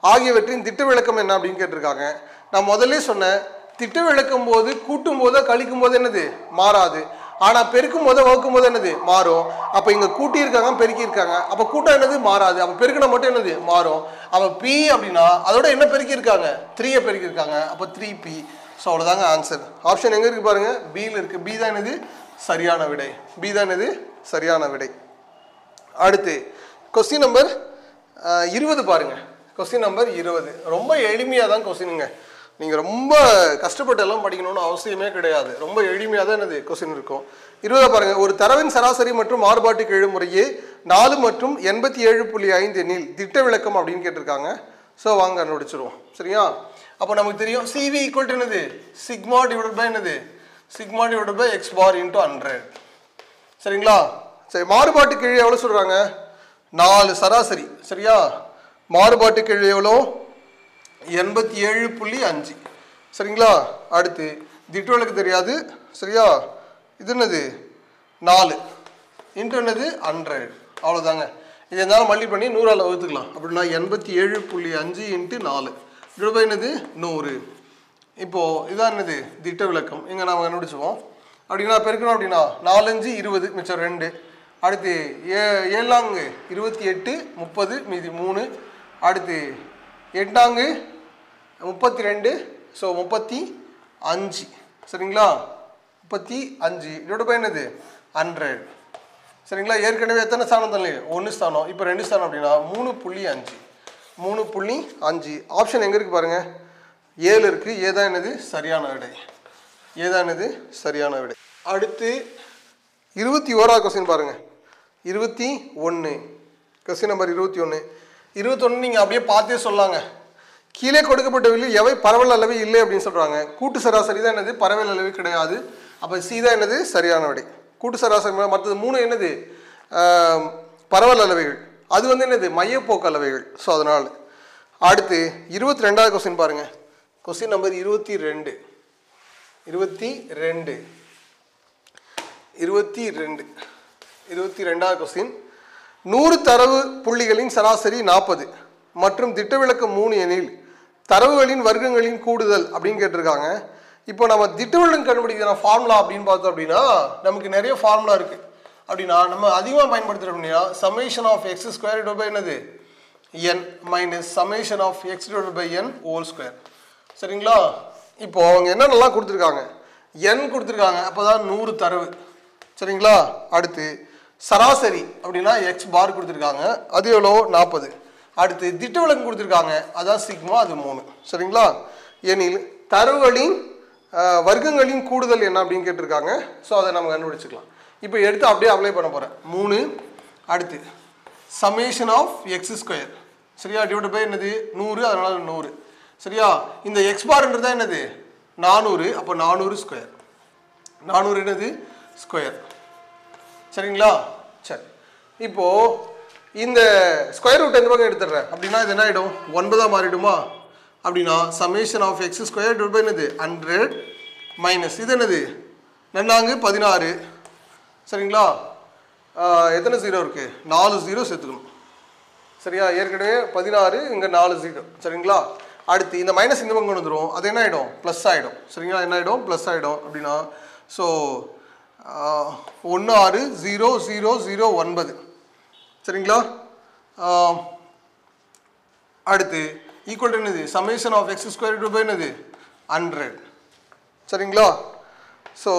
ஆகியவற்றின் திட்ட விலக்கம் என்ன அப்படின்னு கேட்டிருக்காங்க. நான் முதல்ல சொன்னேன் திட்ட விலக்கும் போது கூட்டும் போதோ கழிக்கும் போது என்னது மாறாது. ஆனால் பெருக்கும் போதோ வகுக்கும் போது என்னது மாறும். அப்போ இங்கே கூட்டியிருக்காங்க பெருக்கியிருக்காங்க. அப்போ கூட்டம் என்னது மாறாது. அப்போ பெருக்கின மட்டும் என்னது மாறும். அப்போ பி அப்படின்னா அதோட என்ன பெருக்கியிருக்காங்க 3 பெருக்கியிருக்காங்க. அப்போ 3p. ஸோ அவ்வளோதாங்க ஆன்சர். ஆப்ஷன் எங்கே இருக்குது பாருங்கள், பியில் இருக்குது. பி தான் என்னது சரியான விடை. பி தான் என்னது சரியான விடை. அடுத்து கொஸ்டின் நம்பர் 20 பாருங்கள். கொஸ்டின் நம்பர் 20 ரொம்ப எளிமையாக தான் கொஸ்டினுங்க. நீங்கள் ரொம்ப கஷ்டப்பட்டு எல்லாம் படிக்கணும்னு அவசியமே கிடையாது. ரொம்ப எளிமையாக தான் என்னது கொஸ்டின் இருக்கும். 20 பாருங்கள். ஒரு தரவின் சராசரி மற்றும் மாறுபாட்டு கெழு முறையே 4 மற்றும் 87.5 எண்ணில் திட்ட விலக்கம் அப்படின்னு கேட்டிருக்காங்க. ஸோ வாங்க கண்டுபிடிச்சிருவோம். சரியா? அப்போ நமக்கு தெரியும் சிவி ஈக்குவல் டு என்னது சிக்மா டிவைட் பை என்னது sigma divide by x bar into 100. சரிங்களா? சரி, மாறுபாட்டு கெழு எவ்வளோ சொல்கிறாங்க 4 சராசரி. சரியா? மாறுபாட்டு கெழு எவ்வளோ 87.5. சரிங்களா? அடுத்து திட்ட விலக்கம் தெரியாது. சரியா? இது என்னது 4 இன்ட்டு என்னது 100. அவ்வளோதாங்க. இது இருந்தாலும் மல்டி பண்ணி 100ஆல் வகுத்துக்கலாம். அப்படின்னா 87.5 இன்ட்டு 4 டிவைட் பை என்னது 100. இப்போது இதான் என்னது திட்ட விலக்கம். இங்கே நாம் கண்டுபிடிச்சுவோம். அப்படின்னா பெருக்கணும். அப்படின்னா 4 5 20 மிச்சம் 2. அடுத்து 7 28 30 மீதி 3. அடுத்து 8 32. ஸோ 35. சரிங்களா? 35 டிவைட் பை என்னது 100. சரிங்களா? ஏற்கனவே எத்தனை ஸ்தானம் தரல 1 ஸ்தானம். இப்போ 2 ஸ்தானம். அப்படின்னா 3.5. 3.5. ஆப்ஷன் எங்கே இருக்குது பாருங்கள், 7 இருக்குது. ஏதான் என்னது சரியான விடை. ஏதான் என்னது சரியான விடை. அடுத்து 21ஆவது கொஸ்டின் பாருங்கள். 21 கொஸ்டின் நம்பர் 21. 21 நீங்கள் அப்படியே பார்த்தே சொல்லாங்க. கீழே கொடுக்கப்பட்டவற்றில் எவை பரவல் அளவு இல்லை அப்படின்னு சொல்கிறாங்க. கூட்டு சராசரி தான் என்னது பரவல் அளவு கிடையாது. அப்போ சி தான் என்னது சரியான விடை. கூட்டு சராசரி மற்றது 3 என்னது பரவல் அளவைகள். அது என்னது மையப்போக்கு அளவைகள். ஸோ அதனால் அடுத்து 22ஆவது கொஸ்டின் பாருங்கள். Question number 22. 22வது கொஸ்டின். 100 தரவு புள்ளிகளின் சராசரி 40 மற்றும் திட்ட விலக்கம் 3 எனில் தரவுகளின் வர்க்கங்களின் கூடுதல் அப்படின்னு கேட்டிருக்காங்க. இப்போ நம்ம திட்டவிலக்கம் கண்டுபிடிக்கிற ஃபார்முலா அப்படின்னு பார்த்தோம் அப்படின்னா நமக்கு நிறைய ஃபார்முலா இருக்குது. அப்படின்னா நம்ம அதிகமாக பயன்படுத்துகிறோம் அப்படின்னா summation of x square divide by என்னது n minus summation of x divide by n whole square. சரிங்களா? இப்போ அவங்க என்னென்னலாம் கொடுத்துருக்காங்க, n கொடுத்துருக்காங்க, அப்போ தான் 100 தரவு. சரிங்களா? அடுத்து சராசரி அப்படின்னா எக்ஸ் பார் கொடுத்துருக்காங்க, அது எவ்வளோ 40. அடுத்து திட்டவிலக்கம் கொடுத்துருக்காங்க, அதான் சிக்மா, அது 3. சரிங்களா? எனில் தரவுகளின் வர்க்கங்களின் கூடுதல் என்ன அப்படின்னு கேட்டிருக்காங்க. ஸோ அதை நம்ம கண்டுபிடிச்சிக்கலாம். இப்போ எடுத்து அப்படியே அப்ளை பண்ண போகிறேன். 3 அடுத்து சமேஷன் ஆஃப் எக்ஸ் ஸ்கொயர், சரியா, டிவைட் பை என்னது 100, அதனால 100. சரியா? இந்த எக்ஸ் பார்ன்றது தான் என்னது 400, அப்போ 400 ஸ்கொயர். 400 என்னது ஸ்கொயர். சரிங்களா? சரி, இப்போது இந்த ஸ்கொயர் ரூட் எந்த பக்கம் எடுத்துடுறேன் அப்படின்னா இது என்ன ஆகிடும் 9 மாறிடுமா? அப்படின்னா summation of x square divide by என்னது 100 மைனஸ் இது என்னது 16. சரிங்களா? எத்தனை 0 இருக்குது, 4 0 சேர்த்துக்கணும். சரியா? ஏற்கனவே 16, இங்கே 4 0. சரிங்களா? அடுத்து இந்த மைனஸ் இந்த பக்கம் வந்துடும், அது என்ன ஆகிடும் ப்ளஸ் ஆகிடும். சரிங்களா? என்ன ஆகிடும் ப்ளஸ் ஆகிடும். அப்படின்னா ஸோ 16 0 0 0 9. சரிங்களா? அடுத்து ஈக்குவல் என்னது summation of x square divide by என்னது 100. சரிங்களா? ஸோ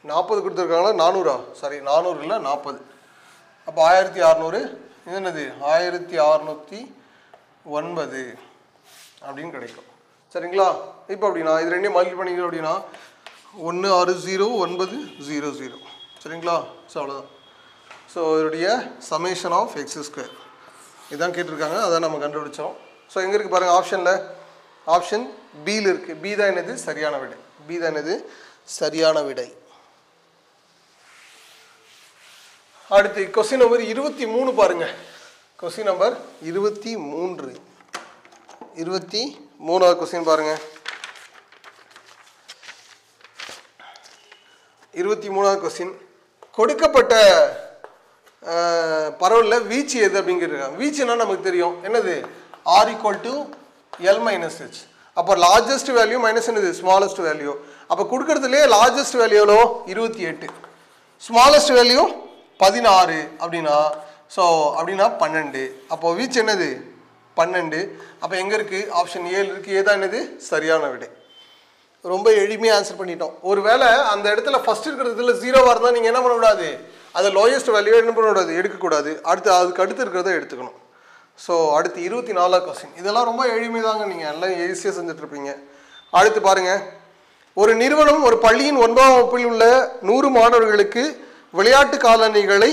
40 கொடுத்துருக்காங்களா 400? சாரி 400 இல்லை 40. அப்போ 1600, இது என்னது 1609 அப்படின்னு கிடைக்கும். சரிங்களா? இப்போ அப்படின்னா இது ரெண்டையும் மல்டிப்ளை பண்ணிக்கிறோம் அப்படின்னா 160900. சரிங்களா? ஸோ அவ்வளோதான். ஸோ இதோடைய சமேஷன் ஆஃப் எக்ஸ் ஸ்கொயர் இதுதான் கேட்டிருக்காங்க, அதான் நம்ம கண்டுபிடிச்சோம். ஸோ எங்கே இருக்குது பாருங்கள், ஆப்ஷனில் ஆப்ஷன் பியில் இருக்குது. பி தான் என்னது சரியான விடை. பி தான் என்னது சரியான விடை. அடுத்து கொஸ்டின் நம்பர் 23 பாருங்க. Question number 23. 23வது கொஸ்டின் பாருங்க. 23வது கொஸ்டின், கொடுக்கப்பட்ட பரவலில் வீச்சு எது அப்படின்னு கேட்டிருக்காங்க. வீச்சுன்னா நமக்கு தெரியும் என்னது r = l - h. அப்போ லார்ஜஸ்ட் வேல்யூ மைனஸ் என்னது ஸ்மாலஸ்ட் வேல்யூ. அப்போ கொடுக்கறதுலே லார்ஜஸ்ட் வேல்யூ எவ்வளோ 28, ஸ்மாலஸ்ட் வேல்யூ 16. அப்படின்னா ஸோ அப்படின்னா 12. அப்போ வீச்சு என்னது 12. அப்போ எங்கே இருக்குது ஆப்ஷன் 7 இருக்குது. ஏதான் என்னது சரியான விடை. ரொம்ப எளிமையாக ஆன்சர் பண்ணிட்டோம். ஒரு வேளை அந்த இடத்துல ஃபஸ்ட் இருக்கிறதுல 0வாக இருந்தால் நீங்கள் என்ன பண்ணக்கூடாது, அது லோயஸ்ட் வேல்யூ என்ன பண்ணக்கூடாது, எடுக்கக்கூடாது. அதுக்கு அடுத்து இருக்கிறத எடுத்துக்கணும். ஸோ அடுத்து 24வது கொஸ்டின். இதெல்லாம் ரொம்ப எளிமைதாங்க, நீங்கள் எல்லாம் ஈஸியாக செஞ்சுட்ருப்பீங்க. அடுத்து பாருங்கள், ஒரு நிறுவனம் ஒரு பள்ளியின் 9ஆம் வகுப்பில் உள்ள 100 மாணவர்களுக்கு விளையாட்டு காலணிகளை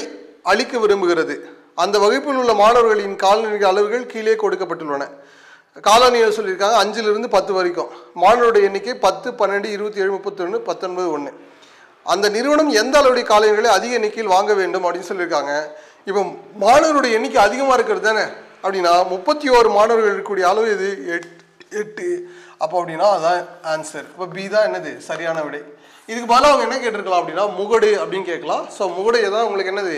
அளிக்க விரும்புகிறது. அந்த வகுப்பில் உள்ள மாணவர்களின் காலணி அளவுகள் கீழே கொடுக்கப்பட்டுள்ளன. காலணிகள் சொல்லியிருக்காங்க 5லிருந்து 10 வரைக்கும். மாணவருடைய எண்ணிக்கை 10, 12, 27, 31, 19, 1. அந்த நிறுவனம் எந்த அளவுடைய காலணிகளை அதிக எண்ணிக்கையில் வாங்க வேண்டும் அப்படின்னு சொல்லியிருக்காங்க. இப்போ மாணவருடைய எண்ணிக்கை அதிகமாக இருக்கிறது தானே. அப்படின்னா 31 மாணவர்கள் இருக்கக்கூடிய அளவு இது 8. அப்போ அப்படின்னா அதான் ஆன்சர். இப்போ பி தான் என்னது சரியான விடை. இதுக்கு பதிலாக அவங்க என்ன கேட்டிருக்கலாம் அப்படின்னா முகடு அப்படின்னு கேட்கலாம். ஸோ முகடு தான் உங்களுக்கு என்னது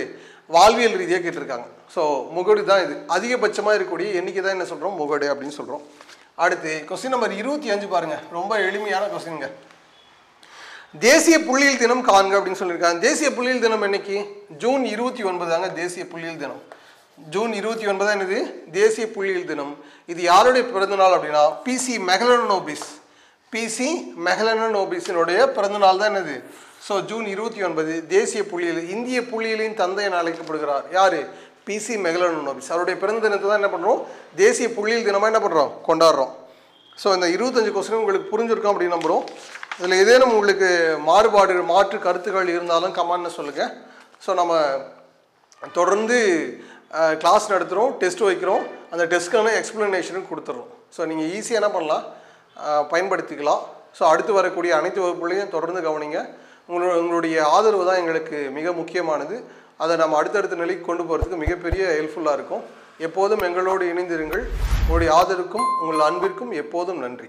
வாழ்வியல் ரீதியாக கேட்டிருக்காங்க. ஸோ முகடு தான் இது அதிகபட்சமாக இருக்கக்கூடிய எண்ணிக்கை தான் என்ன சொல்கிறோம் முகடு அப்படின்னு சொல்கிறோம். அடுத்து கொஸ்டின் நம்பர் 25 பாருங்கள். ரொம்ப எளிமையான கொஸ்டின்ங்க. தேசிய புள்ளியியல் தினம் காண்க அப்படின்னு சொல்லியிருக்காங்க. தேசிய புள்ளியியல் தினம் என்னைக்கு ஜூன் 29 தாங்க தேசிய புள்ளியியல் தினம். ஜூன் 29 என்னது தேசிய புள்ளியியல் தினம். இது யாருடைய பிறந்தநாள் அப்படின்னா பிசி மெகலனோபிஸ். பிசி மெகலனோபிஸினுடைய பிறந்தநாள் தான் என்னது. ஸோ ஜூன் 29 தேசிய புள்ளியியல், இந்திய புள்ளியியலின் தந்தை என அழைக்கப்படுகிறார். யார்? பிசி மெகலனோபிஸ். அவருடைய பிறந்த தினத்தை தான் என்ன பண்ணுறோம் தேசிய புள்ளியியல் தினமாக என்ன பண்ணுறோம் கொண்டாடுறோம். ஸோ இந்த 25 கொஸ்டின் உங்களுக்கு புரிஞ்சிருக்கோம் அப்படின்னு நம்புகிறோம். இதில் ஏதேனும் உங்களுக்கு மாற்று கருத்துக்கள் இருந்தாலும் கமெண்ட்னு சொல்லுங்கள். ஸோ நம்ம தொடர்ந்து கிளாஸ் நடத்துகிறோம், டெஸ்ட் வைக்கிறோம், அந்த டெஸ்ட்டுக்கான எக்ஸ்ப்ளனேஷனும் கொடுத்துட்றோம். ஸோ நீங்கள் ஈஸியாக என்ன பண்ணலாம் பயன்படுத்திக்கலாம். ஸோ அடுத்து வரக்கூடிய அனைத்து வகுப்புகளையும் தொடர்ந்து கவனிங்க. உங்களுடைய ஆதரவு தான் எங்களுக்கு மிக முக்கியமானது. அதை நம்ம அடுத்தடுத்த நிலைக்கு கொண்டு போகிறதுக்கு மிகப்பெரிய ஹெல்ப்ஃபுல்லாக இருக்கும். எப்போதும் எங்களோடு இணைந்திருங்கள். உங்களுடைய ஆதரவுக்கும் உங்கள் அன்பிற்கும் எப்போதும் நன்றி.